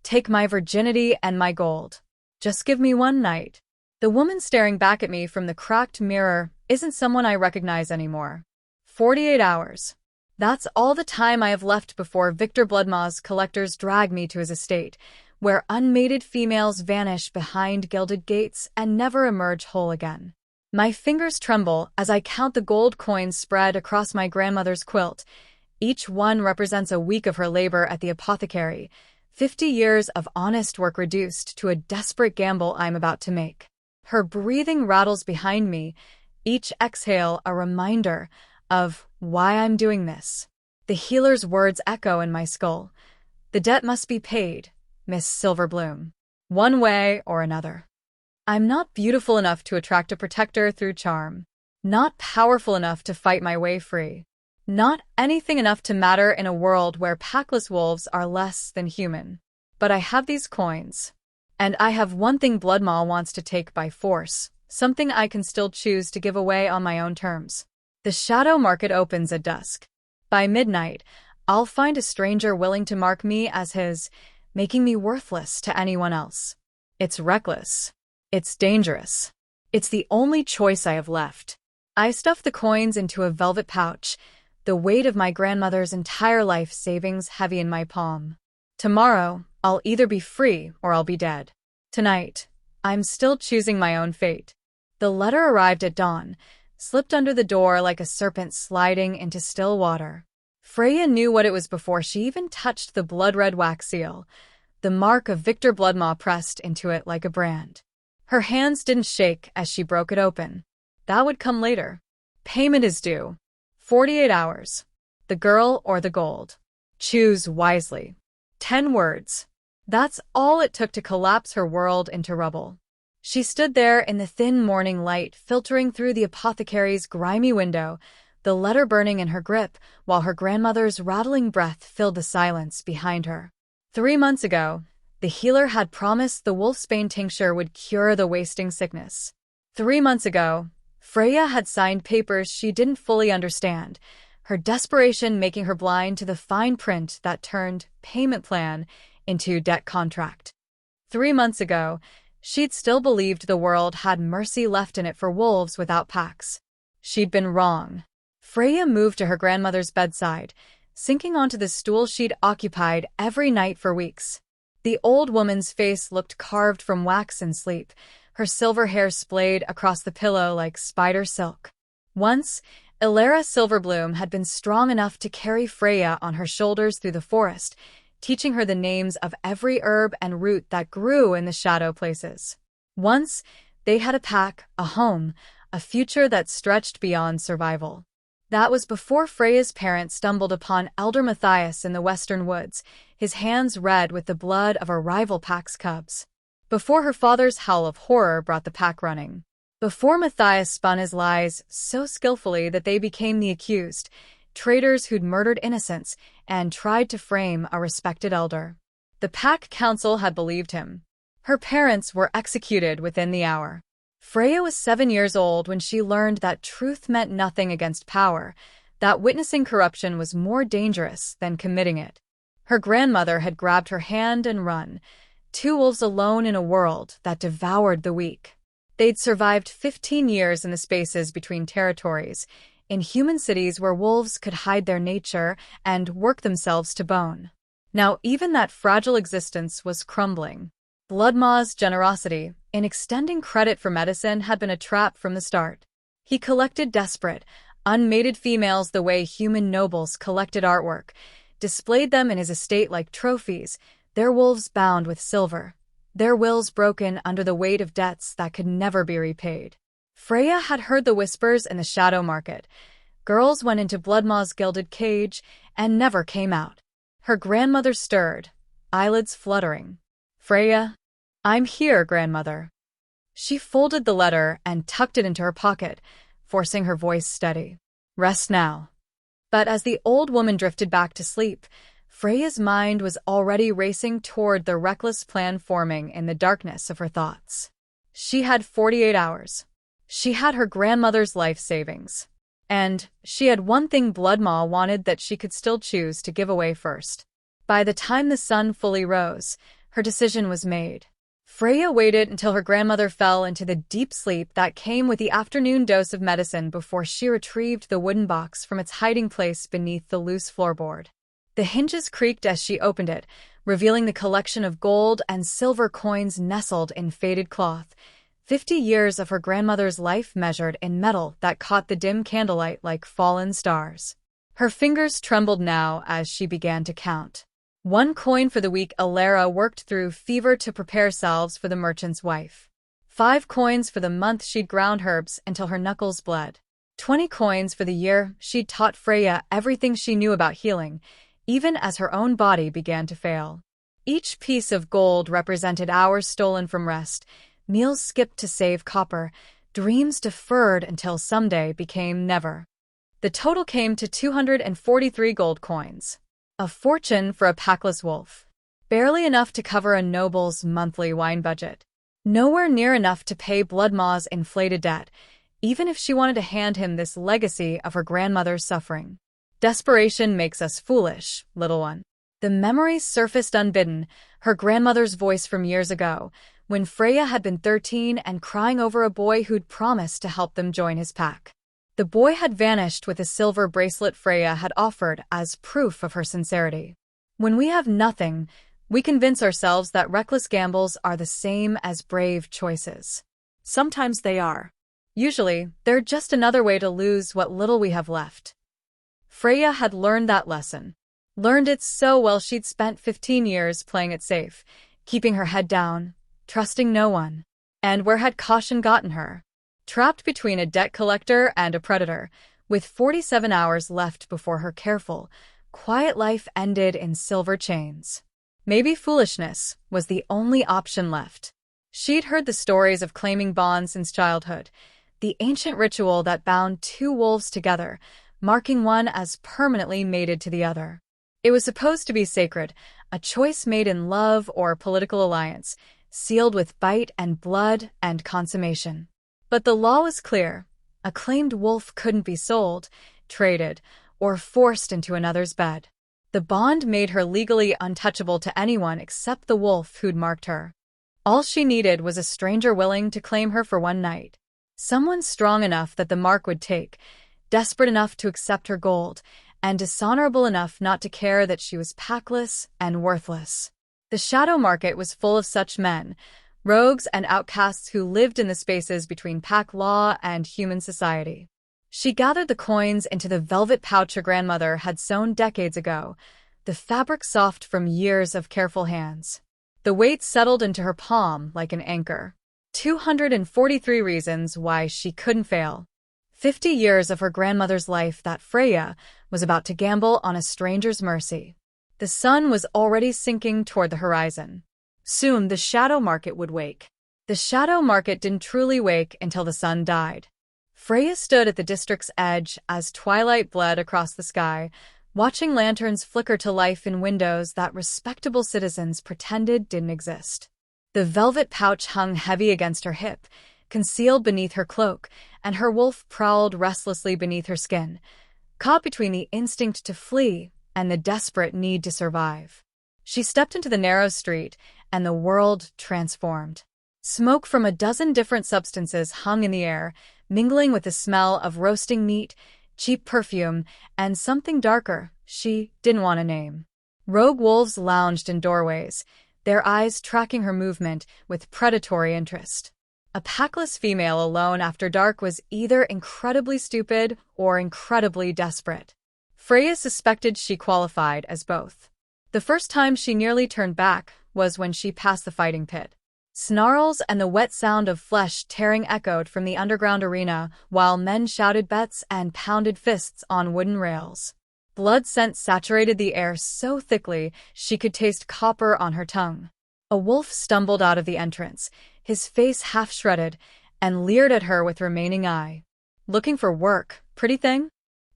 Take my virginity and my gold. Just give me one night. The woman staring back at me from the cracked mirror isn't someone I recognize anymore. 48 hours. That's all the time I have left before Victor Bloodmaw's collectors drag me to his estate, where unmated females vanish behind gilded gates and never emerge whole again. My fingers tremble as I count the gold coins spread across my grandmother's quilt. Each one represents a week of her labor at the apothecary, 50 years of honest work reduced to a desperate gamble I'm about to make. Her breathing rattles behind me, each exhale a reminder of why I'm doing this. The healer's words echo in my skull. The debt must be paid, Miss Silverbloom. One way or another. I'm not beautiful enough to attract a protector through charm. Not powerful enough to fight my way free. Not anything enough to matter in a world where packless wolves are less than human. But I have these coins. And I have one thing Bloodmaw wants to take by force, something I can still choose to give away on my own terms. The shadow market opens at dusk. By midnight, I'll find a stranger willing to mark me as his, making me worthless to anyone else. It's reckless. It's dangerous. It's the only choice I have left. I stuff the coins into a velvet pouch, the weight of my grandmother's entire life savings heavy in my palm. Tomorrow, I'll either be free or I'll be dead. Tonight, I'm still choosing my own fate. The letter arrived at dawn, slipped under the door like a serpent sliding into still water. Freya knew what it was before she even touched the blood-red wax seal, the mark of Victor Bloodmaw pressed into it like a brand. Her hands didn't shake as she broke it open. That would come later. Payment is due. 48 hours. The girl or the gold. Choose wisely. 10 words. That's all it took to collapse her world into rubble. She stood there in the thin morning light filtering through the apothecary's grimy window, the letter burning in her grip, while her grandmother's rattling breath filled the silence behind her. 3 months ago, the healer had promised the wolfsbane tincture would cure the wasting sickness. 3 months ago, Freya had signed papers she didn't fully understand, her desperation making her blind to the fine print that turned payment plan into debt contract. 3 months ago, she'd still believed the world had mercy left in it for wolves without packs. She'd been wrong. Freya moved to her grandmother's bedside, sinking onto the stool she'd occupied every night for weeks. The old woman's face looked carved from wax and sleep, her silver hair splayed across the pillow like spider silk. Once, Ilara Silverbloom had been strong enough to carry Freya on her shoulders through the forest, teaching her the names of every herb and root that grew in the shadow places. Once, they had a pack, a home, a future that stretched beyond survival. That was before Freya's parents stumbled upon Elder Matthias in the western woods, his hands red with the blood of a rival pack's cubs. Before her father's howl of horror brought the pack running. Before Matthias spun his lies so skillfully that they became the accused, traitors who'd murdered innocents and tried to frame a respected elder. The pack council had believed him. Her parents were executed within the hour. Freya was 7 years old when she learned that truth meant nothing against power, that witnessing corruption was more dangerous than committing it. Her grandmother had grabbed her hand and run, 2 wolves alone in a world that devoured the weak. They'd survived 15 years in the spaces between territories, in human cities where wolves could hide their nature and work themselves to bone. Now even that fragile existence was crumbling. Bloodmaw's generosity, in extending credit for medicine, had been a trap from the start. He collected desperate, unmated females the way human nobles collected artwork, displayed them in his estate like trophies, their wolves bound with silver, their wills broken under the weight of debts that could never be repaid. Freya had heard the whispers in the shadow market. Girls went into Bloodmaw's gilded cage and never came out. Her grandmother stirred, eyelids fluttering. Freya, I'm here, grandmother. She folded the letter and tucked it into her pocket, forcing her voice steady. Rest now. But as the old woman drifted back to sleep, Freya's mind was already racing toward the reckless plan forming in the darkness of her thoughts. She had 48 hours. She had her grandmother's life savings. And she had one thing Bloodmaw wanted that she could still choose to give away first. By the time the sun fully rose, Her decision was made. Freya waited until her grandmother fell into the deep sleep that came with the afternoon dose of medicine before she retrieved the wooden box from its hiding place beneath the loose floorboard. The hinges creaked as she opened it, revealing the collection of gold and silver coins nestled in faded cloth. 50 years of her grandmother's life measured in metal that caught the dim candlelight like fallen stars. Her fingers trembled now as she began to count. 1 coin for the week Alara worked through fever to prepare salves for the merchant's wife. 5 coins for the month she'd ground herbs until her knuckles bled. 20 coins for the year she'd taught Freya everything she knew about healing, even as her own body began to fail. Each piece of gold represented hours stolen from rest, meals skipped to save copper, dreams deferred until someday became never. The total came to 243 gold coins. A fortune for a packless wolf. Barely enough to cover a noble's monthly wine budget. Nowhere near enough to pay Bloodmaw's inflated debt, even if she wanted to hand him this legacy of her grandmother's suffering. Desperation makes us foolish, little one. The memory surfaced unbidden, her grandmother's voice from years ago, when Freya had been 13 and crying over a boy who'd promised to help them join his pack. The boy had vanished with a silver bracelet Freya had offered as proof of her sincerity. When we have nothing, we convince ourselves that reckless gambles are the same as brave choices. Sometimes they are. Usually, they're just another way to lose what little we have left. Freya had learned that lesson. Learned it so well she'd spent 15 years playing it safe, keeping her head down, trusting no one. And where had caution gotten her? Trapped between a debt collector and a predator, with 47 hours left before her careful, quiet life ended in silver chains. Maybe foolishness was the only option left. She'd heard the stories of claiming bonds since childhood, the ancient ritual that bound 2 wolves together, marking one as permanently mated to the other. It was supposed to be sacred, a choice made in love or political alliance, sealed with bite and blood and consummation. But the law was clear. A claimed wolf couldn't be sold, traded, or forced into another's bed. The bond made her legally untouchable to anyone except the wolf who'd marked her. All she needed was a stranger willing to claim her for one night. Someone strong enough that the mark would take, desperate enough to accept her gold, and dishonorable enough not to care that she was packless and worthless. The shadow market was full of such men, rogues and outcasts who lived in the spaces between pack law and human society. She gathered the coins into the velvet pouch her grandmother had sewn decades ago, the fabric soft from years of careful hands. The weight settled into her palm like an anchor. 243 reasons why she couldn't fail. 50 years of her grandmother's life that Freya was about to gamble on a stranger's mercy. The sun was already sinking toward the horizon. Soon the shadow market would wake. The shadow market didn't truly wake until the sun died. Freya stood at the district's edge as twilight bled across the sky, watching lanterns flicker to life in windows that respectable citizens pretended didn't exist. The velvet pouch hung heavy against her hip, concealed beneath her cloak, and her wolf prowled restlessly beneath her skin, caught between the instinct to flee and the desperate need to survive. She stepped into the narrow street, and the world transformed. Smoke from a dozen different substances hung in the air, mingling with the smell of roasting meat, cheap perfume, and something darker she didn't want to name. Rogue wolves lounged in doorways, their eyes tracking her movement with predatory interest. A packless female alone after dark was either incredibly stupid or incredibly desperate. Freya suspected she qualified as both. The first time she nearly turned back was when she passed the fighting pit. Snarls and the wet sound of flesh tearing echoed from the underground arena while men shouted bets and pounded fists on wooden rails. Blood scent saturated the air so thickly she could taste copper on her tongue. A wolf stumbled out of the entrance, his face half-shredded, and leered at her with remaining eye. "Looking for work, pretty thing?"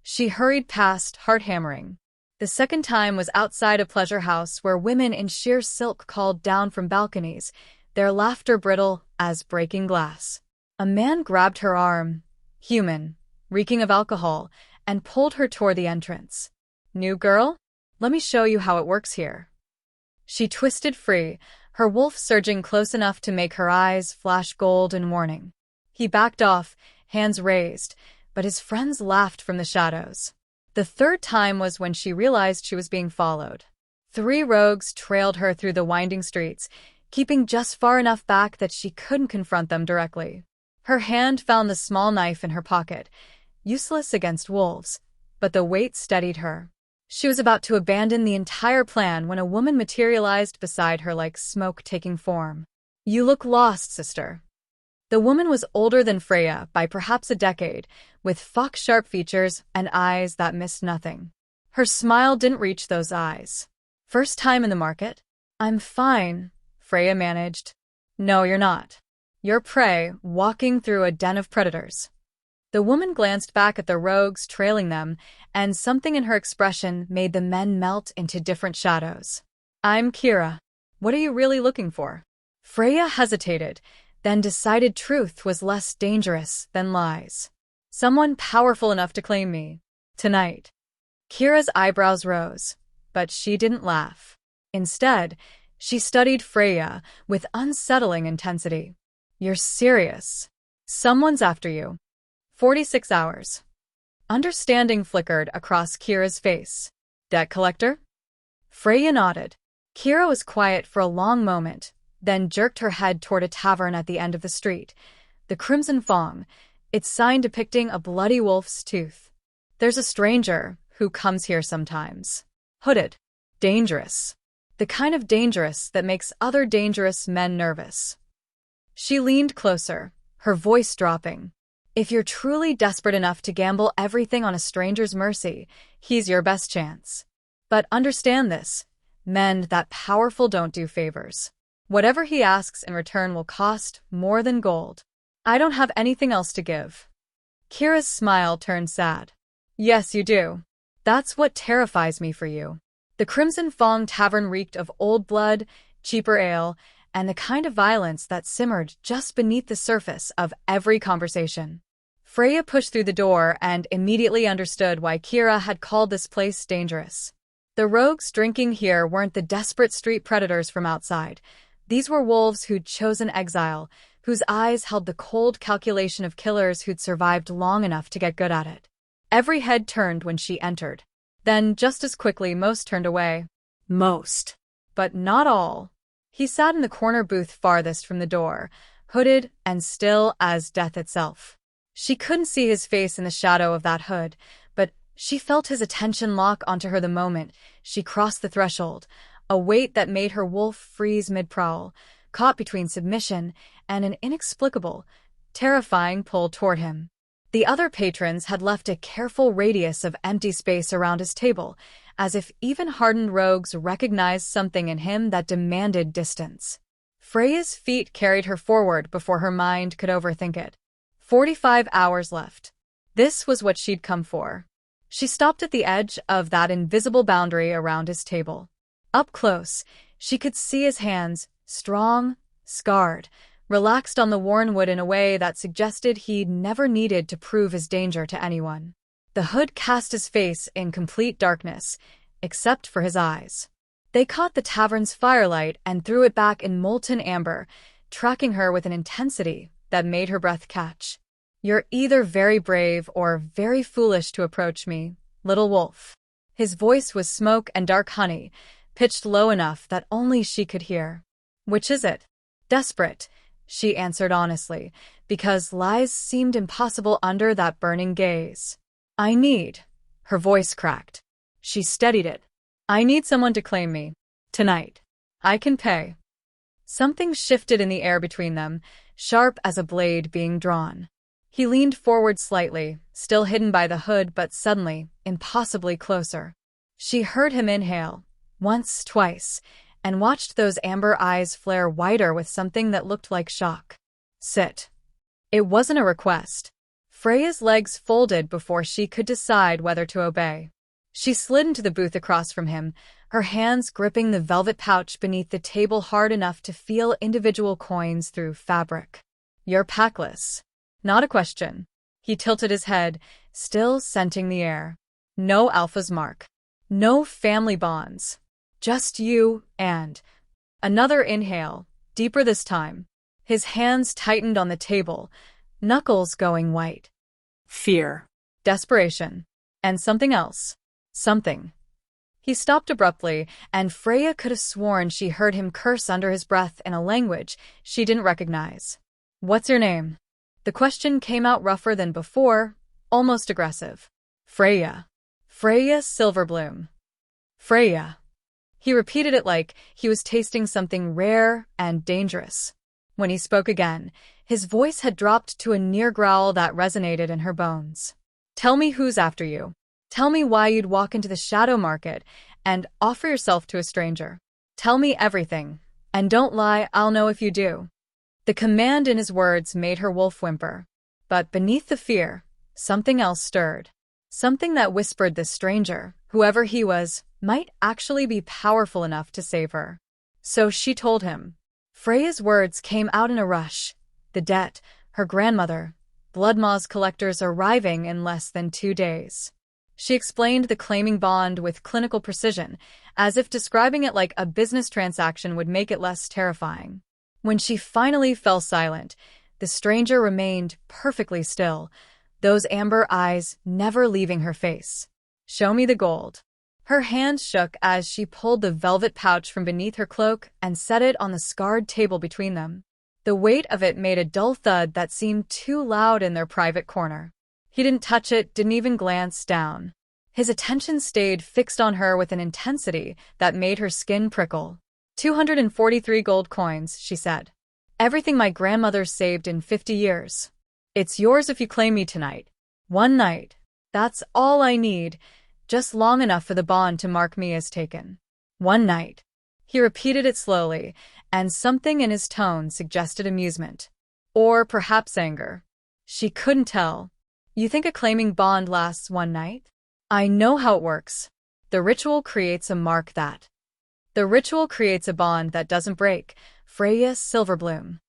She hurried past, heart hammering. The second time was outside a pleasure house where women in sheer silk called down from balconies, their laughter brittle as breaking glass. A man grabbed her arm, human, reeking of alcohol, and pulled her toward the entrance. "New girl? Let me show you how it works here." She twisted free, her wolf surging close enough to make her eyes flash gold in warning. He backed off, hands raised, but his friends laughed from the shadows. The third time was when she realized she was being followed. 3 rogues trailed her through the winding streets, keeping just far enough back that she couldn't confront them directly. Her hand found the small knife in her pocket, useless against wolves, but the weight steadied her. She was about to abandon the entire plan when a woman materialized beside her like smoke taking form. "You look lost, sister." The woman was older than Freya by perhaps a decade, with fox-sharp features and eyes that missed nothing. Her smile didn't reach those eyes. "First time in the market?" "I'm fine," Freya managed. "No, you're not. You're prey, walking through a den of predators." The woman glanced back at the rogues trailing them, and something in her expression made the men melt into different shadows. "I'm Kira. What are you really looking for?" Freya hesitated, then decided truth was less dangerous than lies. "Someone powerful enough to claim me. Tonight." Kira's eyebrows rose, but she didn't laugh. Instead, she studied Freya with unsettling intensity. "You're serious. Someone's after you." 46 hours. Understanding flickered across Kira's face. "Debt collector?" Freya nodded. Kira was quiet for a long moment, then jerked her head toward a tavern at the end of the street. The Crimson Fong, its sign depicting a bloody wolf's tooth. "There's a stranger who comes here sometimes. Hooded. Dangerous. The kind of dangerous that makes other dangerous men nervous." She leaned closer, her voice dropping. "If you're truly desperate enough to gamble everything on a stranger's mercy, he's your best chance. But understand this, men that powerful don't do favors. Whatever he asks in return will cost more than gold. I don't have anything else to give." Kira's smile turned sad. "Yes, you do. That's what terrifies me for you." The Crimson Fong Tavern reeked of old blood, cheaper ale, and the kind of violence that simmered just beneath the surface of every conversation. Freya pushed through the door and immediately understood why Kira had called this place dangerous. The rogues drinking here weren't the desperate street predators from outside. These were wolves who'd chosen exile, whose eyes held the cold calculation of killers who'd survived long enough to get good at it. Every head turned when she entered. Then, just as quickly, most turned away. Most. But not all. He sat in the corner booth farthest from the door, hooded and still as death itself. She couldn't see his face in the shadow of that hood, but she felt his attention lock onto her the moment she crossed the threshold, a weight that made her wolf freeze mid-prowl, caught between submission and an inexplicable, terrifying pull toward him. The other patrons had left a careful radius of empty space around his table, as if even hardened rogues recognized something in him that demanded distance. Freya's feet carried her forward before her mind could overthink it. 45 hours left. This was what she'd come for. She stopped at the edge of that invisible boundary around his table. Up close, she could see his hands, strong, scarred, relaxed on the worn wood in a way that suggested he'd never needed to prove his danger to anyone. The hood cast his face in complete darkness, except for his eyes. They caught the tavern's firelight and threw it back in molten amber, tracking her with an intensity that made her breath catch. "You're either very brave or very foolish to approach me, little wolf." His voice was smoke and dark honey, pitched low enough that only she could hear. "Which is it?" "Desperate," she answered honestly, because lies seemed impossible under that burning gaze. "I need," her voice cracked. She steadied it. "I need someone to claim me. Tonight. I can pay." Something shifted in the air between them, sharp as a blade being drawn. He leaned forward slightly, still hidden by the hood but suddenly, impossibly closer. She heard him inhale, once, twice, and watched those amber eyes flare wider with something that looked like shock. "Sit." It wasn't a request. Freya's legs folded before she could decide whether to obey. She slid into the booth across from him, her hands gripping the velvet pouch beneath the table hard enough to feel individual coins through fabric. "You're packless." "Not a question." He tilted his head, still scenting the air. "No alpha's mark. No family bonds. Just you and Another inhale, deeper this time. His hands tightened on the table, knuckles going white. Fear. Desperation. And something else. Something. He stopped abruptly, and Freya could have sworn she heard him curse under his breath in a language she didn't recognize. What's your name? The question came out rougher than before, almost aggressive. Freya. Freya Silverbloom. Freya. He repeated it like he was tasting something rare and dangerous. When he spoke again, his voice had dropped to a near growl that resonated in her bones. Tell me who's after you. Tell me why you'd walk into the shadow market and offer yourself to a stranger. Tell me everything, and don't lie, I'll know if you do. The command in his words made her wolf whimper. But beneath the fear, something else stirred. Something that whispered this stranger, whoever he was, might actually be powerful enough to save her. So she told him. Freya's words came out in a rush. The debt, her grandmother, Bloodmaw's collectors arriving in less than 2 days. She explained the claiming bond with clinical precision, as if describing it like a business transaction would make it less terrifying. When she finally fell silent, the stranger remained perfectly still, those amber eyes never leaving her face. Show me the gold. Her hand shook as she pulled the velvet pouch from beneath her cloak and set it on the scarred table between them. The weight of it made a dull thud that seemed too loud in their private corner. He didn't touch it, didn't even glance down. His attention stayed fixed on her with an intensity that made her skin prickle. 243 gold coins, she said. Everything my grandmother saved in 50 years. It's yours if you claim me tonight. One night. That's all I need, just long enough for the bond to mark me as taken. One night. He repeated it slowly, and something in his tone suggested amusement. Or perhaps anger. She couldn't tell. You think a claiming bond lasts one night? I know how it works. The ritual creates a mark that. The ritual creates a bond that doesn't break. Freya Silverbloom.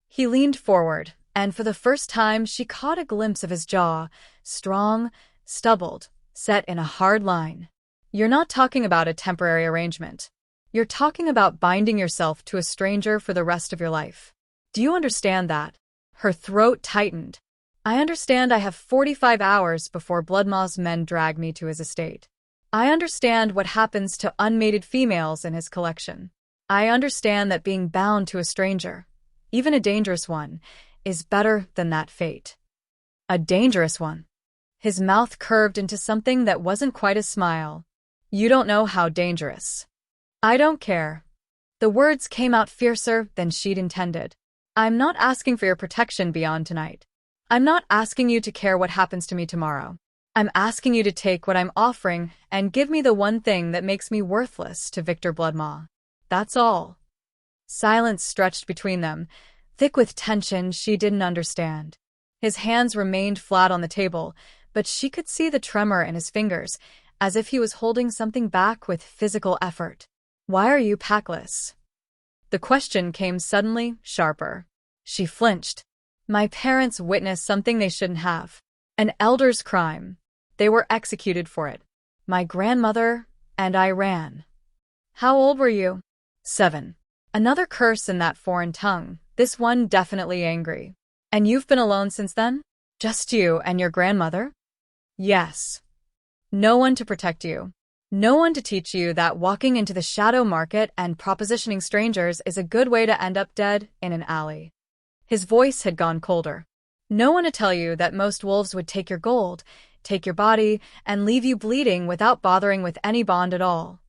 He leaned forward, and for the first time she caught a glimpse of his jaw, strong, stubbled, set in a hard line. You're not talking about a temporary arrangement. You're talking about binding yourself to a stranger for the rest of your life. Do you understand that? Her throat tightened. I understand I have 45 hours before Bloodmaw's men drag me to his estate. I understand what happens to unmated females in his collection. I understand that being bound to a stranger, even a dangerous one, is better than that fate. A dangerous one. His mouth curved into something that wasn't quite a smile. You don't know how dangerous. I don't care. The words came out fiercer than she'd intended. I'm not asking for your protection beyond tonight. I'm not asking you to care what happens to me tomorrow. I'm asking you to take what I'm offering and give me the one thing that makes me worthless to Victor Bloodmaw. That's all. Silence stretched between them, thick with tension she didn't understand. His hands remained flat on the table, but she could see the tremor in his fingers, as if he was holding something back with physical effort. Why are you packless? The question came suddenly, sharper. She flinched. My parents witnessed something they shouldn't have. An elder's crime. They were executed for it. My grandmother and I ran. How old were you? 7. Another curse in that foreign tongue, this one definitely angry. And you've been alone since then? Just you and your grandmother? Yes. No one to protect you. No one to teach you that walking into the shadow market and propositioning strangers is a good way to end up dead in an alley. His voice had gone colder. No one to tell you that most wolves would take your gold, take your body, and leave you bleeding without bothering with any bond at all.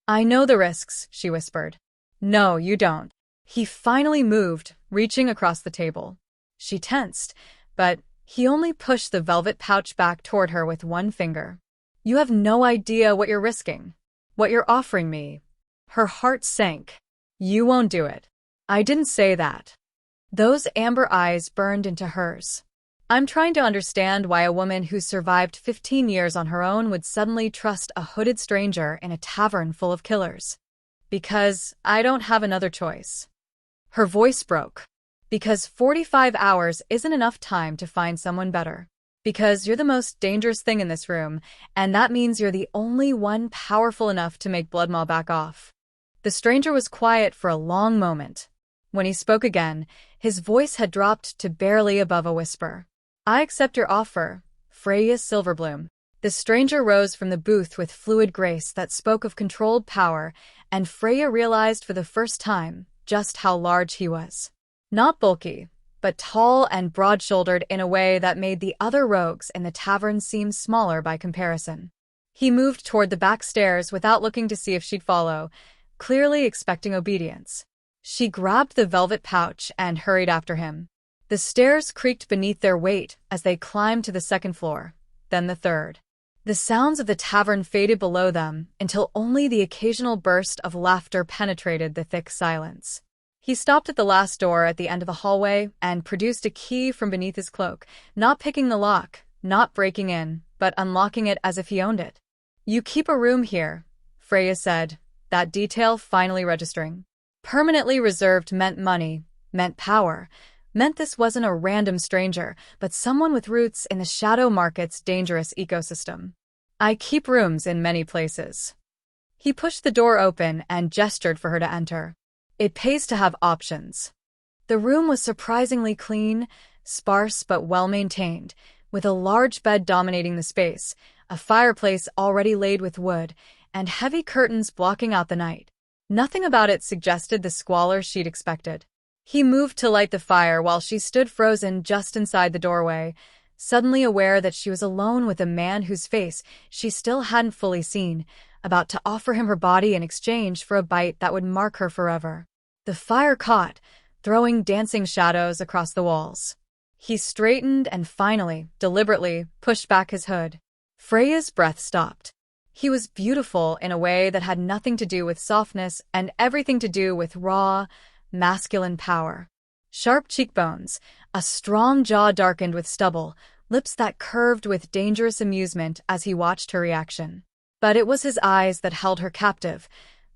I know the risks, she whispered. No, you don't. He finally moved, reaching across the table. She tensed, but he only pushed the velvet pouch back toward her with one finger. You have no idea what you're risking, what you're offering me. Her heart sank. You won't do it. I didn't say that. Those amber eyes burned into hers. I'm trying to understand why a woman who survived 15 years on her own would suddenly trust a hooded stranger in a tavern full of killers. Because I don't have another choice. Her voice broke. Because 45 hours isn't enough time to find someone better. Because you're the most dangerous thing in this room, and that means you're the only one powerful enough to make Bloodmaw back off. The stranger was quiet for a long moment. When he spoke again, his voice had dropped to barely above a whisper. "I accept your offer, Freya Silverbloom." The stranger rose from the booth with fluid grace that spoke of controlled power, and Freya realized for the first time just how large he was. Not bulky, but tall and broad-shouldered in a way that made the other rogues in the tavern seem smaller by comparison. He moved toward the back stairs without looking to see if she'd follow, clearly expecting obedience. She grabbed the velvet pouch and hurried after him. The stairs creaked beneath their weight as they climbed to the second floor, then the third. The sounds of the tavern faded below them until only the occasional burst of laughter penetrated the thick silence. He stopped at the last door at the end of the hallway and produced a key from beneath his cloak, not picking the lock, not breaking in, but unlocking it as if he owned it. "You keep a room here," Freya said, that detail finally registering. Permanently reserved meant money, meant power, meant this wasn't a random stranger, but someone with roots in the shadow market's dangerous ecosystem. "I keep rooms in many places." He pushed the door open and gestured for her to enter. "It pays to have options." The room was surprisingly clean, sparse but well-maintained, with a large bed dominating the space, a fireplace already laid with wood, and heavy curtains blocking out the night. Nothing about it suggested the squalor she'd expected. He moved to light the fire while she stood frozen just inside the doorway, suddenly aware that she was alone with a man whose face she still hadn't fully seen, about to offer him her body in exchange for a bite that would mark her forever. The fire caught, throwing dancing shadows across the walls. He straightened and finally, deliberately, pushed back his hood. Freya's breath stopped. He was beautiful in a way that had nothing to do with softness and everything to do with raw, masculine power. Sharp cheekbones, a strong jaw darkened with stubble, lips that curved with dangerous amusement as he watched her reaction. But it was his eyes that held her captive,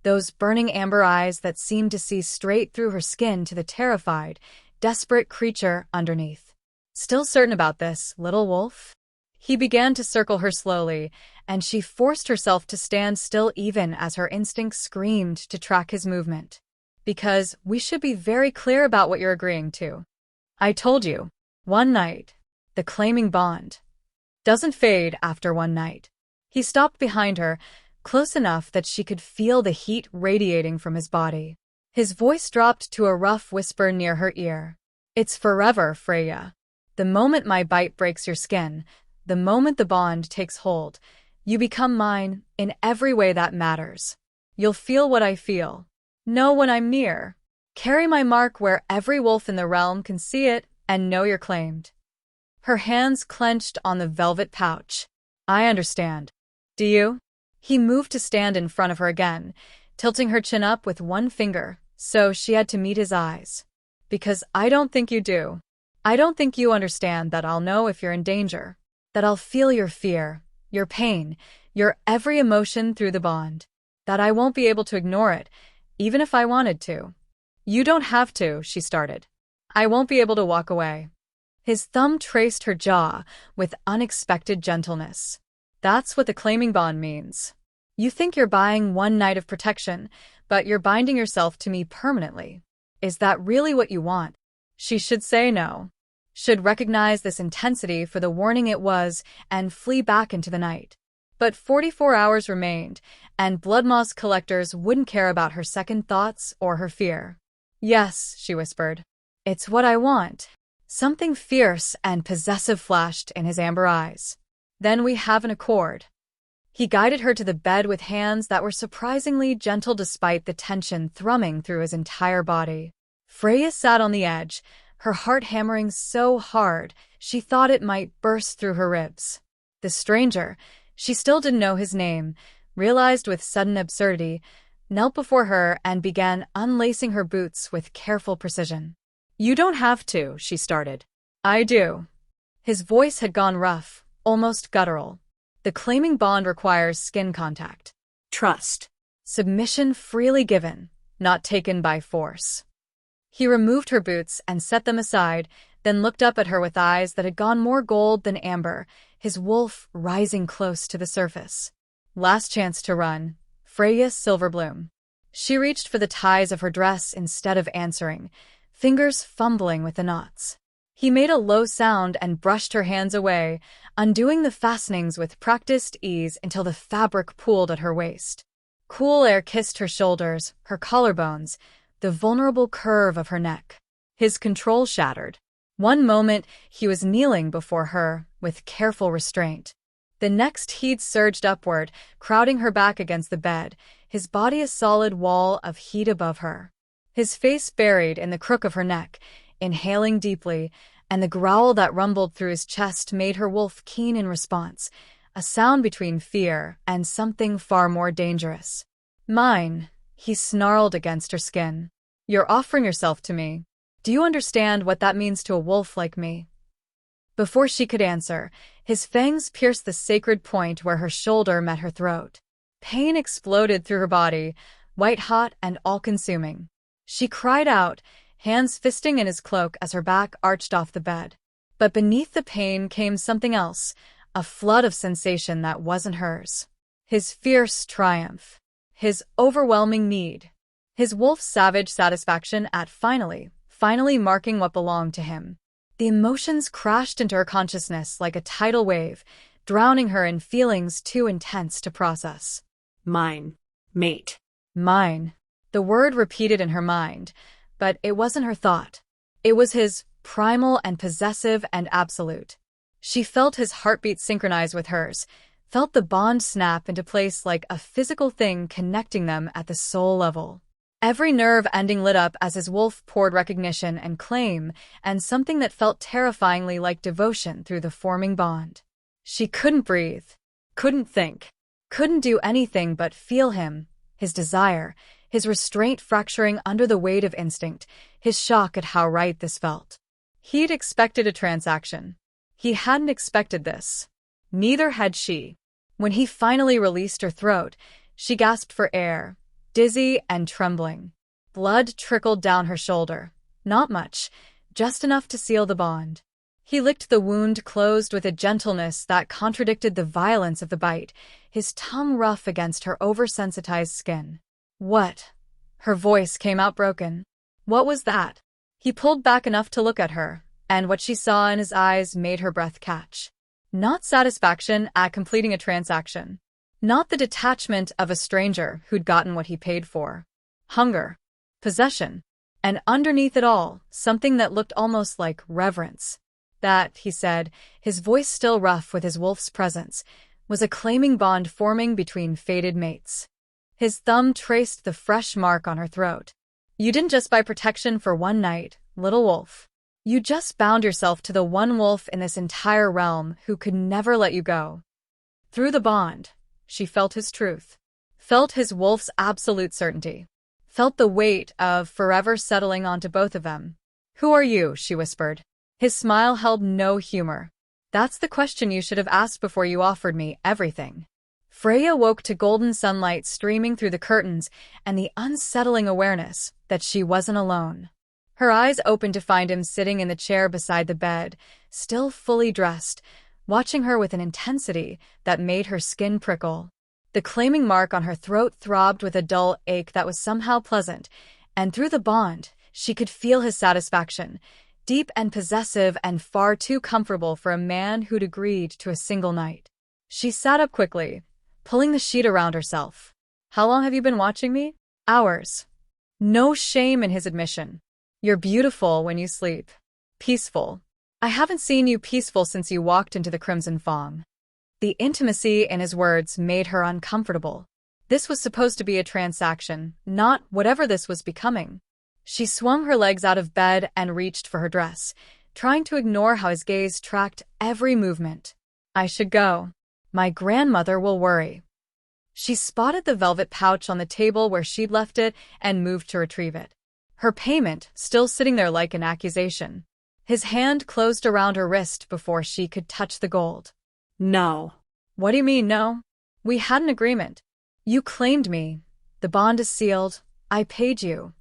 those burning amber eyes that seemed to see straight through her skin to the terrified, desperate creature underneath. "Still certain about this, little wolf?" He began to circle her slowly, and she forced herself to stand still even as her instincts screamed to track his movement. "Because we should be very clear about what you're agreeing to. I told you, one night. The claiming bond doesn't fade after one night." He stopped behind her, close enough that she could feel the heat radiating from his body. His voice dropped to a rough whisper near her ear. "It's forever, Freya. The moment my bite breaks your skin, the moment the bond takes hold, you become mine in every way that matters. You'll feel what I feel. Know when I'm near. Carry my mark where every wolf in the realm can see it and know you're claimed." Her hands clenched on the velvet pouch. "I understand. Do you?" He moved to stand in front of her again, tilting her chin up with one finger, so she had to meet his eyes. "Because I don't think you do. I don't think you understand that I'll know if you're in danger, that I'll feel your fear, your pain, your every emotion through the bond, that I won't be able to ignore it, even if I wanted to." "You don't have to," she started. "I won't be able to walk away." His thumb traced her jaw with unexpected gentleness. "That's what the claiming bond means. You think you're buying one night of protection, but you're binding yourself to me permanently. Is that really what you want?" She should say no. Should recognize this intensity for the warning it was and flee back into the night. But 44 hours remained, and blood moss collectors wouldn't care about her second thoughts or her fear. "Yes," she whispered. "It's what I want." Something fierce and possessive flashed in his amber eyes. "Then we have an accord." He guided her to the bed with hands that were surprisingly gentle despite the tension thrumming through his entire body. Freya sat on the edge, her heart hammering so hard she thought it might burst through her ribs. The stranger, she still didn't know his name, realized with sudden absurdity, knelt before her and began unlacing her boots with careful precision. "You don't have to," she started. "I do." His voice had gone rough, almost guttural. "The claiming bond requires skin contact. Trust. Submission freely given, not taken by force." He removed her boots and set them aside, then looked up at her with eyes that had gone more gold than amber, his wolf rising close to the surface. "Last chance to run, Freya Silverbloom." She reached for the ties of her dress instead of answering, fingers fumbling with the knots. He made a low sound and brushed her hands away, undoing the fastenings with practiced ease until the fabric pooled at her waist. Cool air kissed her shoulders, her collarbones, the vulnerable curve of her neck. His control shattered. One moment, he was kneeling before her, with careful restraint. The next he'd surged upward, crowding her back against the bed, his body a solid wall of heat above her. His face buried in the crook of her neck, inhaling deeply, and the growl that rumbled through his chest made her wolf keen in response, a sound between fear and something far more dangerous. Mine, he snarled against her skin. You're offering yourself to me. Do you understand what that means to a wolf like me? Before she could answer, his fangs pierced the sacred point where her shoulder met her throat. Pain exploded through her body, white-hot and all-consuming. She cried out, hands fisting in his cloak as her back arched off the bed. But beneath the pain came something else, a flood of sensation that wasn't hers. His fierce triumph. His overwhelming need. His wolf's savage satisfaction at finally marking what belonged to him. The emotions crashed into her consciousness like a tidal wave, drowning her in feelings too intense to process. Mine. Mate. Mine. The word repeated in her mind, but it wasn't her thought. It was his, primal and possessive and absolute. She felt his heartbeat synchronize with hers, felt the bond snap into place like a physical thing connecting them at the soul level. Every nerve ending lit up as his wolf poured recognition and claim, and something that felt terrifyingly like devotion through the forming bond. She couldn't breathe, couldn't think, couldn't do anything but feel him, his desire, his restraint fracturing under the weight of instinct, his shock at how right this felt. He'd expected a transaction. He hadn't expected this. Neither had she. When he finally released her throat, she gasped for air, dizzy and trembling. Blood trickled down her shoulder. Not much, just enough to seal the bond. He licked the wound closed with a gentleness that contradicted the violence of the bite, his tongue rough against her oversensitized skin. What? Her voice came out broken. What was that? He pulled back enough to look at her, and what she saw in his eyes made her breath catch. Not satisfaction at completing a transaction. Not the detachment of a stranger who'd gotten what he paid for. Hunger. Possession. And underneath it all, something that looked almost like reverence. That, he said, his voice still rough with his wolf's presence, was a claiming bond forming between fated mates. His thumb traced the fresh mark on her throat. You didn't just buy protection for one night, little wolf. You just bound yourself to the one wolf in this entire realm who could never let you go. Through the bond, she felt his truth, felt his wolf's absolute certainty, felt the weight of forever settling onto both of them. Who are you? She whispered. His smile held no humor. That's the question you should have asked before you offered me everything. Freya woke to golden sunlight streaming through the curtains and the unsettling awareness that she wasn't alone. Her eyes opened to find him sitting in the chair beside the bed, still fully dressed, watching her with an intensity that made her skin prickle. The claiming mark on her throat throbbed with a dull ache that was somehow pleasant, and through the bond, she could feel his satisfaction, deep and possessive and far too comfortable for a man who'd agreed to a single night. She sat up quickly, pulling the sheet around herself. How long have you been watching me? Hours. No shame in his admission. You're beautiful when you sleep. Peaceful. I haven't seen you peaceful since you walked into the Crimson Fong. The intimacy in his words made her uncomfortable. This was supposed to be a transaction, not whatever this was becoming. She swung her legs out of bed and reached for her dress, trying to ignore how his gaze tracked every movement. I should go. My grandmother will worry. She spotted the velvet pouch on the table where she'd left it and moved to retrieve it. Her payment still sitting there like an accusation. His hand closed around her wrist before she could touch the gold. No. What do you mean, no? We had an agreement. You claimed me. The bond is sealed. I paid you.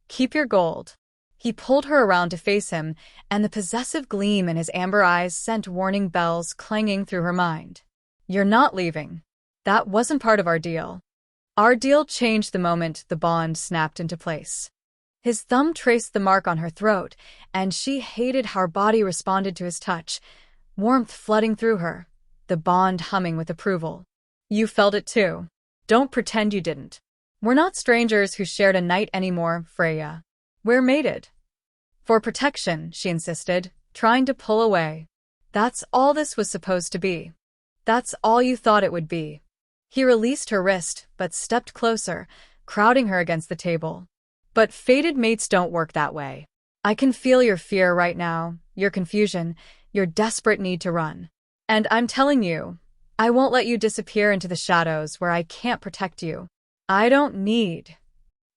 Keep your gold. He pulled her around to face him, and the possessive gleam in his amber eyes sent warning bells clanging through her mind. You're not leaving. That wasn't part of our deal. Our deal changed the moment the bond snapped into place. His thumb traced the mark on her throat, and she hated how her body responded to his touch, warmth flooding through her, the bond humming with approval. You felt it too. Don't pretend you didn't. We're not strangers who shared a night anymore, Freya. We're mated. For protection, she insisted, trying to pull away. That's all this was supposed to be. That's all you thought it would be. He released her wrist, but stepped closer, crowding her against the table. But fated mates don't work that way. I can feel your fear right now, your confusion, your desperate need to run. And I'm telling you, I won't let you disappear into the shadows where I can't protect you. I don't need.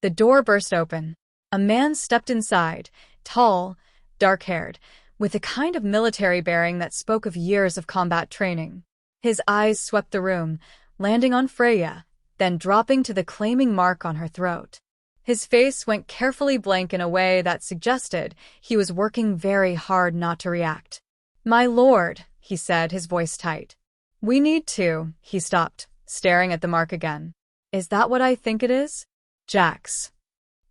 The door burst open. A man stepped inside, tall, dark-haired, with a kind of military bearing that spoke of years of combat training. His eyes swept the room, landing on Freya, then dropping to the claiming mark on her throat. His face went carefully blank in a way that suggested he was working very hard not to react. My lord, he said, his voice tight. We need to, he stopped, staring at the mark again. Is that what I think it is? Jax.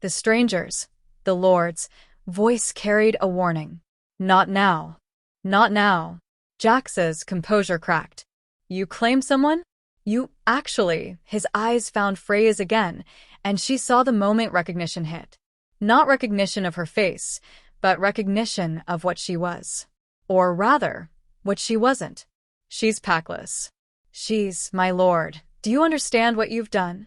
The stranger's, the lord's, voice carried a warning. Not now. Not now. Jax's composure cracked. You claim someone? You actually, his eyes found Freya's again, and she saw the moment recognition hit. Not recognition of her face, but recognition of what she was. Or rather, what she wasn't. She's Packless. She's, my lord. Do you understand what you've done?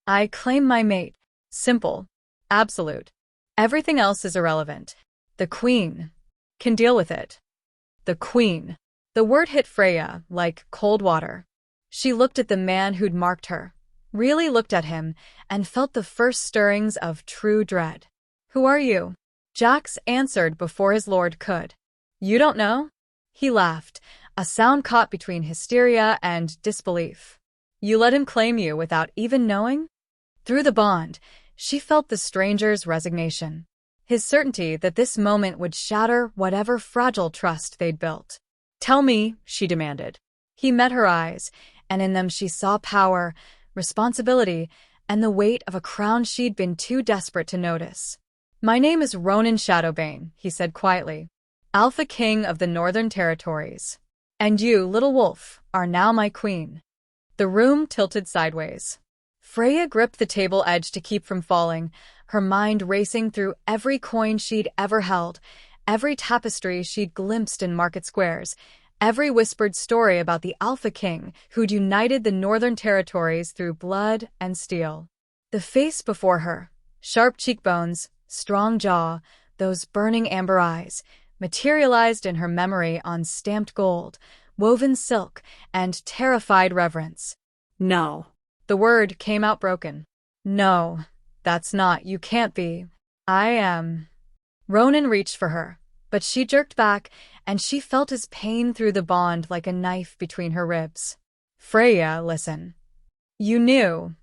I claim my mate. Simple. Absolute. Everything else is irrelevant. The queen can deal with it. The queen. The word hit Freya like cold water. She looked at the man who'd marked her, really looked at him, and felt the first stirrings of true dread. Who are you? Jax answered before his lord could. You don't know? He laughed, a sound caught between hysteria and disbelief. You let him claim you without even knowing? Through the bond, she felt the stranger's resignation, his certainty that this moment would shatter whatever fragile trust they'd built. Tell me, she demanded. He met her eyes, and in them she saw power, responsibility, and the weight of a crown she'd been too desperate to notice. My name is Ronan Shadowbane, he said quietly, Alpha King of the Northern Territories. And you, little wolf, are now my queen. The room tilted sideways. Freya gripped the table edge to keep from falling, her mind racing through every coin she'd ever held, every tapestry she'd glimpsed in market squares, every whispered story about the Alpha King who'd united the Northern Territories through blood and steel. The face before her, sharp cheekbones, strong jaw, those burning amber eyes, materialized in her memory on stamped gold, woven silk, and terrified reverence. No. The word came out broken. No, that's not, you can't be. I am. Ronan reached for her, but she jerked back, and she felt his pain through the bond like a knife between her ribs. Freya, listen. You knew.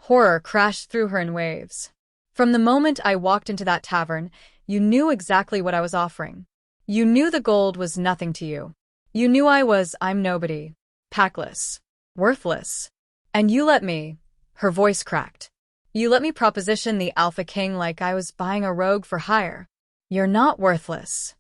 Horror crashed through her in waves. From the moment I walked into that tavern, you knew exactly what I was offering. You knew the gold was nothing to you. You knew I'm nobody. Packless. Worthless. And you let me. Her voice cracked. You let me proposition the Alpha King like I was buying a rogue for hire. You're not worthless.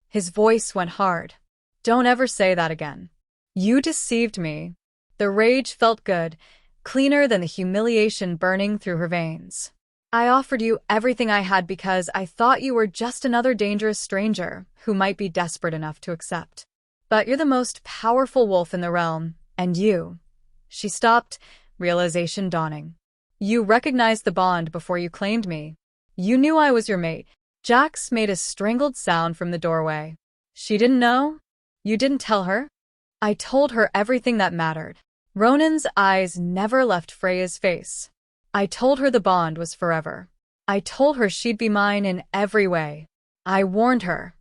His voice went hard. Don't ever say that again. You deceived me. The rage felt good, cleaner than the humiliation burning through her veins. I offered you everything I had because I thought you were just another dangerous stranger who might be desperate enough to accept. But you're the most powerful wolf in the realm, and you. She stopped, realization dawning. You recognized the bond before you claimed me. You knew I was your mate. Jax made a strangled sound from the doorway. She didn't know? You didn't tell her? I told her everything that mattered. Ronan's eyes never left Freya's face. I told her the bond was forever. I told her she'd be mine in every way. I warned her.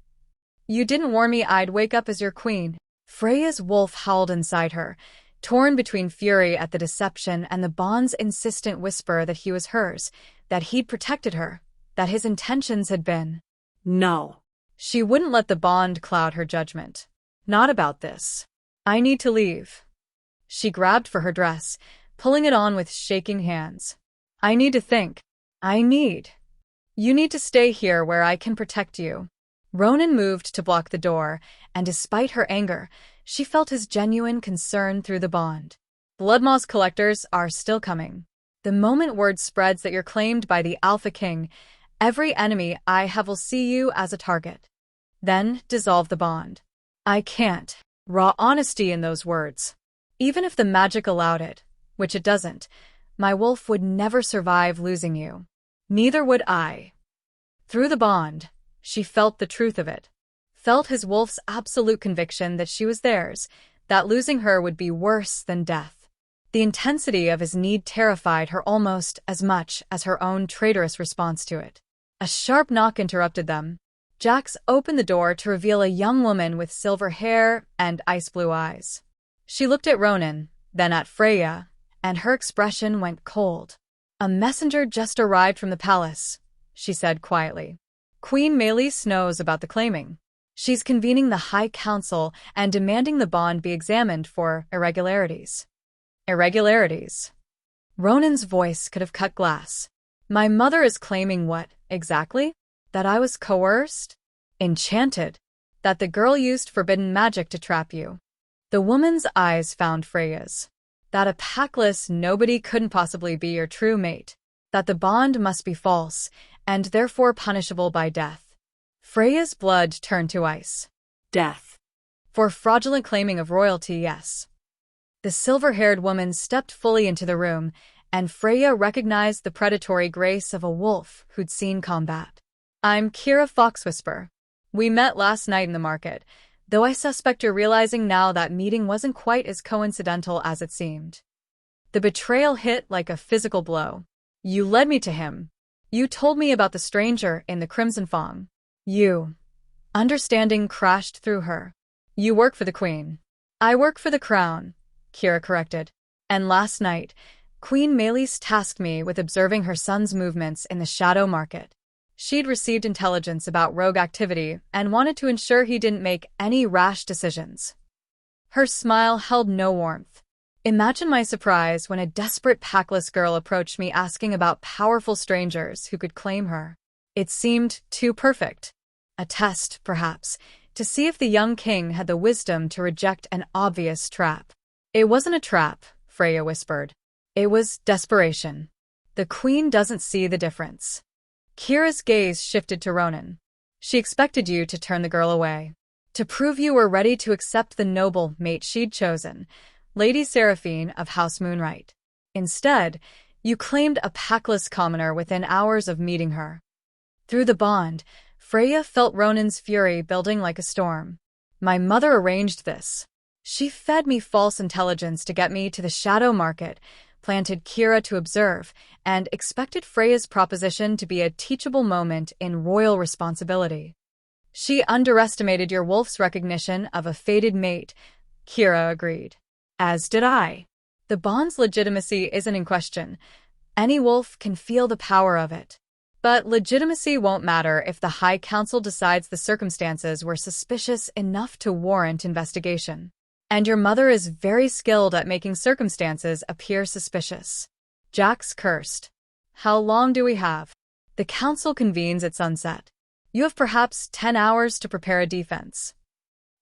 You didn't warn me I'd wake up as your queen. Freya's wolf howled inside her, torn between fury at the deception and the bond's insistent whisper that he was hers, that he'd protected her, that his intentions had been. No. She wouldn't let the bond cloud her judgment. Not about this. I need to leave. She grabbed for her dress, pulling it on with shaking hands. I need to think. You need to stay here where I can protect you. Ronan moved to block the door, and despite her anger, she felt his genuine concern through the bond. Blood moss collectors are still coming. The moment word spreads that you're claimed by the Alpha King, every enemy I have will see you as a target. Then dissolve the bond. I can't. Raw honesty in those words. Even if the magic allowed it, which it doesn't, my wolf would never survive losing you. Neither would I. Through the bond, she felt the truth of it. Felt his wolf's absolute conviction that she was theirs, that losing her would be worse than death. The intensity of his need terrified her almost as much as her own traitorous response to it. A sharp knock interrupted them. Jax opened the door to reveal a young woman with silver hair and ice-blue eyes. She looked at Ronan, then at Freya, and her expression went cold. A messenger just arrived from the palace, she said quietly. Queen Meleys knows about the claiming. She's convening the High Council and demanding the bond be examined for irregularities. Irregularities? Ronan's voice could have cut glass. My mother is claiming what, exactly? That I was coerced? Enchanted? That the girl used forbidden magic to trap you? The woman's eyes found Freya's. That a packless nobody couldn't possibly be your true mate. That the bond must be false, and therefore punishable by death. Freya's blood turned to ice. Death. For fraudulent claiming of royalty, yes. The silver-haired woman stepped fully into the room, and Freya recognized the predatory grace of a wolf who'd seen combat. I'm Kira Foxwhisper. We met last night in the market, though I suspect you're realizing now that meeting wasn't quite as coincidental as it seemed. The betrayal hit like a physical blow. You led me to him. You told me about the stranger in the Crimson Fong. You. Understanding crashed through her. You work for the Queen. I work for the Crown, Kira corrected. And last night, Queen Meleys tasked me with observing her son's movements in the shadow market. She'd received intelligence about rogue activity and wanted to ensure he didn't make any rash decisions. Her smile held no warmth. Imagine my surprise when a desperate packless girl approached me asking about powerful strangers who could claim her. It seemed too perfect. A test, perhaps, to see if the young king had the wisdom to reject an obvious trap. It wasn't a trap, Freya whispered. It was desperation. The Queen doesn't see the difference. Kira's gaze shifted to Ronan. She expected you to turn the girl away. To prove you were ready to accept the noble mate she'd chosen, Lady Seraphine of House Moonright. Instead, you claimed a packless commoner within hours of meeting her. Through the bond, Freya felt Ronan's fury building like a storm. My mother arranged this. She fed me false intelligence to get me to the shadow market, planted Kira to observe, and expected Freya's proposition to be a teachable moment in royal responsibility. She underestimated your wolf's recognition of a fated mate, Kira agreed. As did I. The bond's legitimacy isn't in question. Any wolf can feel the power of it. But legitimacy won't matter if the High Council decides the circumstances were suspicious enough to warrant investigation. And your mother is very skilled at making circumstances appear suspicious. Jax cursed. How long do we have? The council convenes at sunset. You have perhaps 10 hours to prepare a defense.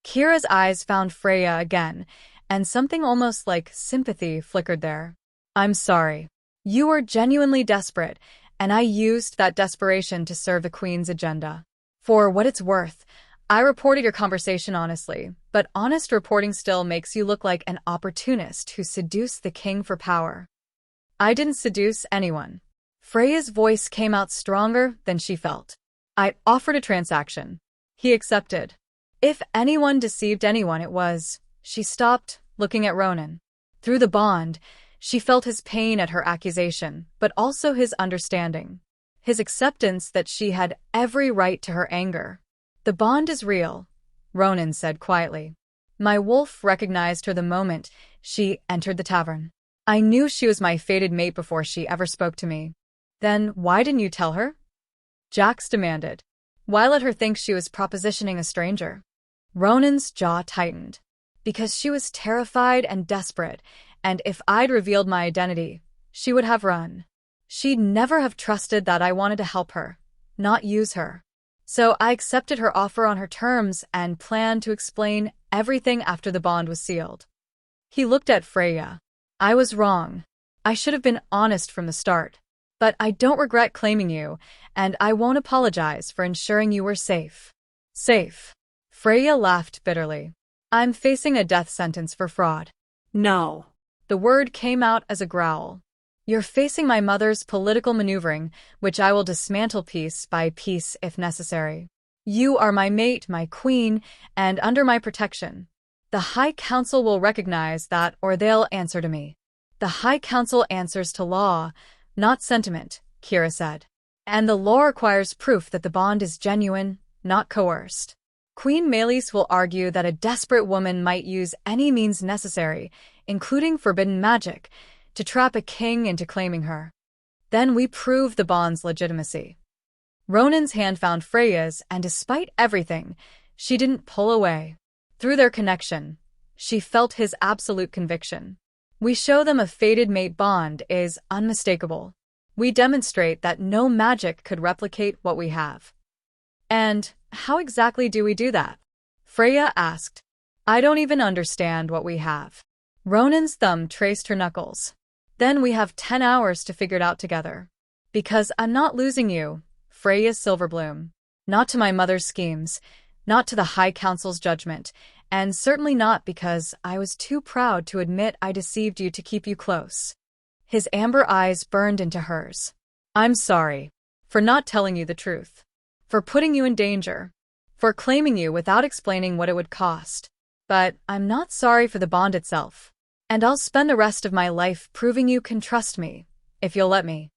Kira's eyes found Freya again, and something almost like sympathy flickered there. I'm sorry. You were genuinely desperate, and I used that desperation to serve the Queen's agenda. For what it's worth, I reported your conversation honestly, but honest reporting still makes you look like an opportunist who seduced the king for power. I didn't seduce anyone. Freya's voice came out stronger than she felt. I offered a transaction. He accepted. If anyone deceived anyone, it was. She stopped, looking at Ronan. Through the bond, she felt his pain at her accusation, but also his understanding. His acceptance that she had every right to her anger. The bond is real, Ronan said quietly. My wolf recognized her the moment she entered the tavern. I knew she was my fated mate before she ever spoke to me. Then why didn't you tell her? Jax demanded. Why let her think she was propositioning a stranger? Ronan's jaw tightened. Because she was terrified and desperate, and if I'd revealed my identity, she would have run. She'd never have trusted that I wanted to help her, not use her. So I accepted her offer on her terms and planned to explain everything after the bond was sealed. He looked at Freya. I was wrong. I should have been honest from the start. But I don't regret claiming you, and I won't apologize for ensuring you were safe. Safe. Freya laughed bitterly. I'm facing a death sentence for fraud. No. The word came out as a growl. You're facing my mother's political maneuvering, which I will dismantle piece by piece if necessary. You are my mate, my queen, and under my protection. The High Council will recognize that, or they'll answer to me. The High Council answers to law, not sentiment, Kira said. And the law requires proof that the bond is genuine, not coerced. Queen Melis will argue that a desperate woman might use any means necessary, including forbidden magic, to trap a king into claiming her. Then we prove the bond's legitimacy. Ronan's hand found Freya's, and despite everything, she didn't pull away. Through their connection, she felt his absolute conviction. We show them a fated mate bond is unmistakable. We demonstrate that no magic could replicate what we have. And how exactly do we do that? Freya asked. I don't even understand what we have. Ronan's thumb traced her knuckles. Then we have 10 hours to figure it out together. Because I'm not losing you, Freya Silverbloom. Not to my mother's schemes, not to the High Council's judgment, and certainly not because I was too proud to admit I deceived you to keep you close. His amber eyes burned into hers. I'm sorry for not telling you the truth, for putting you in danger, for claiming you without explaining what it would cost. But I'm not sorry for the bond itself. And I'll spend the rest of my life proving you can trust me, if you'll let me.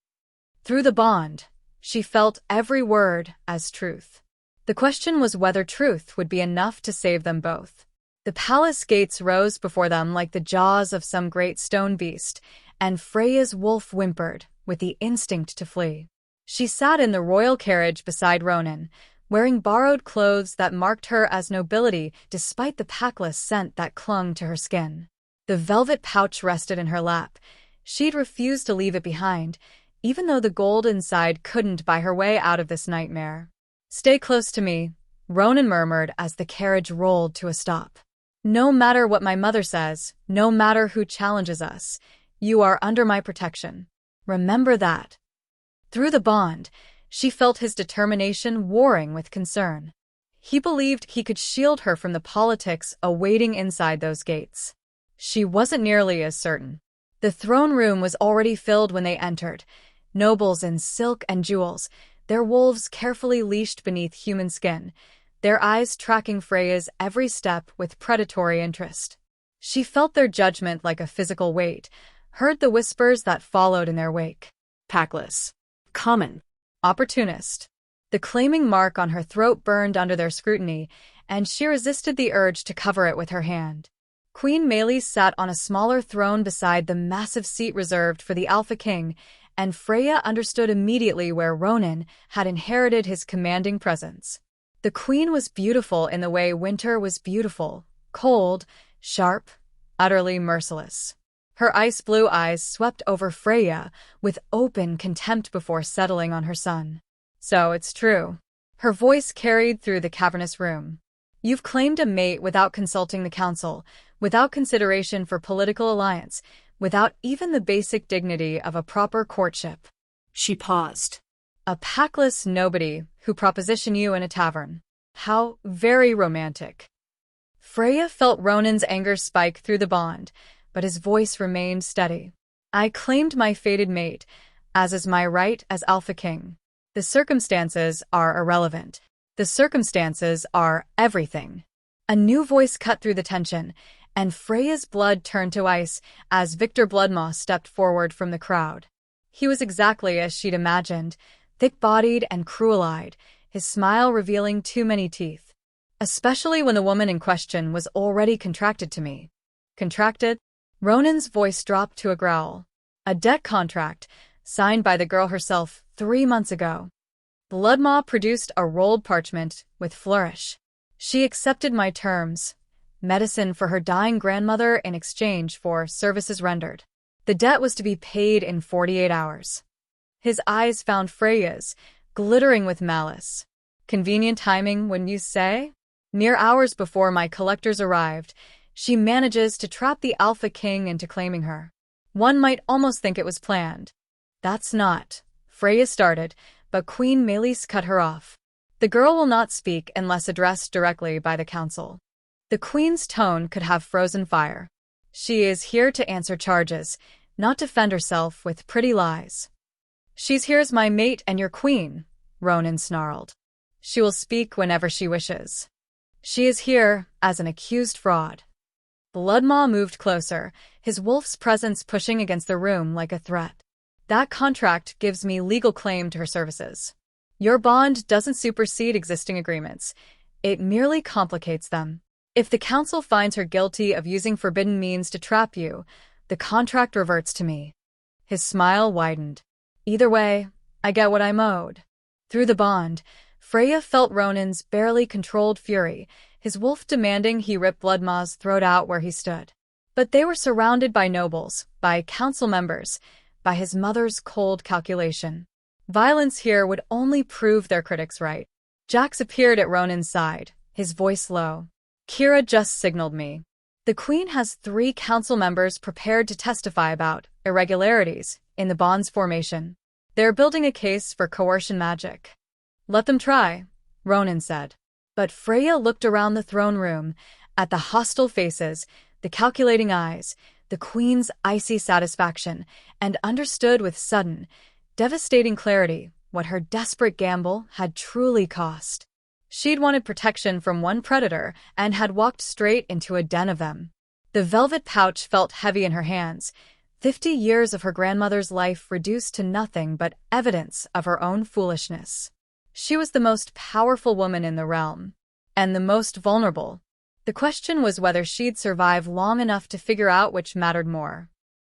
Through the bond, she felt every word as truth. The question was whether truth would be enough to save them both. The palace gates rose before them like the jaws of some great stone beast, and Freya's wolf whimpered, with the instinct to flee. She sat in the royal carriage beside Ronan, wearing borrowed clothes that marked her as nobility despite the packless scent that clung to her skin. The velvet pouch rested in her lap. She'd refused to leave it behind, even though the gold inside couldn't buy her way out of this nightmare. Stay close to me, Ronan murmured as the carriage rolled to a stop. No matter what my mother says, no matter who challenges us, you are under my protection. Remember that. Through the bond, she felt his determination warring with concern. He believed he could shield her from the politics awaiting inside those gates. She wasn't nearly as certain. The throne room was already filled when they entered. Nobles in silk and jewels, their wolves carefully leashed beneath human skin, their eyes tracking Freya's every step with predatory interest. She felt their judgment like a physical weight, heard the whispers that followed in their wake. Packless. Common. Opportunist. The claiming mark on her throat burned under their scrutiny, and she resisted the urge to cover it with her hand. Queen Melis sat on a smaller throne beside the massive seat reserved for the Alpha King, and Freya understood immediately where Ronan had inherited his commanding presence. The queen was beautiful in the way winter was beautiful, cold, sharp, utterly merciless. Her ice-blue eyes swept over Freya with open contempt before settling on her son. So it's true. Her voice carried through the cavernous room. You've claimed a mate without consulting the council, without consideration for political alliance, without even the basic dignity of a proper courtship. She paused. A packless nobody who propositioned you in a tavern. How very romantic. Freya felt Ronan's anger spike through the bond, but his voice remained steady. I claimed my fated mate, as is my right as Alpha King. The circumstances are irrelevant. The circumstances are everything. A new voice cut through the tension, and Freya's blood turned to ice as Victor Bloodmaw stepped forward from the crowd. He was exactly as she'd imagined, thick-bodied and cruel-eyed, his smile revealing too many teeth. Especially when the woman in question was already contracted to me. Contracted? Ronan's voice dropped to a growl. A debt contract, signed by the girl herself 3 months ago. Bloodmaw produced a rolled parchment with flourish. She accepted my terms, medicine for her dying grandmother in exchange for services rendered. The debt was to be paid in 48 hours. His eyes found Freya's, glittering with malice. Convenient timing, wouldn't you say? Mere hours before my collectors arrived, she manages to trap the Alpha King into claiming her. One might almost think it was planned. That's not. Freya started, but Queen Melis cut her off. The girl will not speak unless addressed directly by the council. The queen's tone could have frozen fire. She is here to answer charges, not defend herself with pretty lies. She's here as my mate and your queen, Ronan snarled. She will speak whenever she wishes. She is here as an accused fraud. Bloodmaw moved closer, his wolf's presence pushing against the room like a threat. That contract gives me legal claim to her services. Your bond doesn't supersede existing agreements. It merely complicates them. If the council finds her guilty of using forbidden means to trap you, the contract reverts to me. His smile widened. Either way, I get what I'm owed. Through the bond, Freya felt Ronan's barely controlled fury, his wolf demanding he rip Bloodmaw's throat out where he stood. But they were surrounded by nobles, by council members, by his mother's cold calculation. Violence here would only prove their critics right. Jax appeared at Ronan's side, his voice low. Kira just signaled me. The Queen has 3 council members prepared to testify about irregularities in the bond's formation. They're building a case for coercion magic. Let them try, Ronan said. But Freya looked around the throne room, at the hostile faces, the calculating eyes, the Queen's icy satisfaction, and understood with sudden, devastating clarity what her desperate gamble had truly cost. She'd wanted protection from one predator and had walked straight into a den of them. The velvet pouch felt heavy in her hands, 50 years of her grandmother's life reduced to nothing but evidence of her own foolishness. She was the most powerful woman in the realm, and the most vulnerable. The question was whether she'd survive long enough to figure out which mattered more.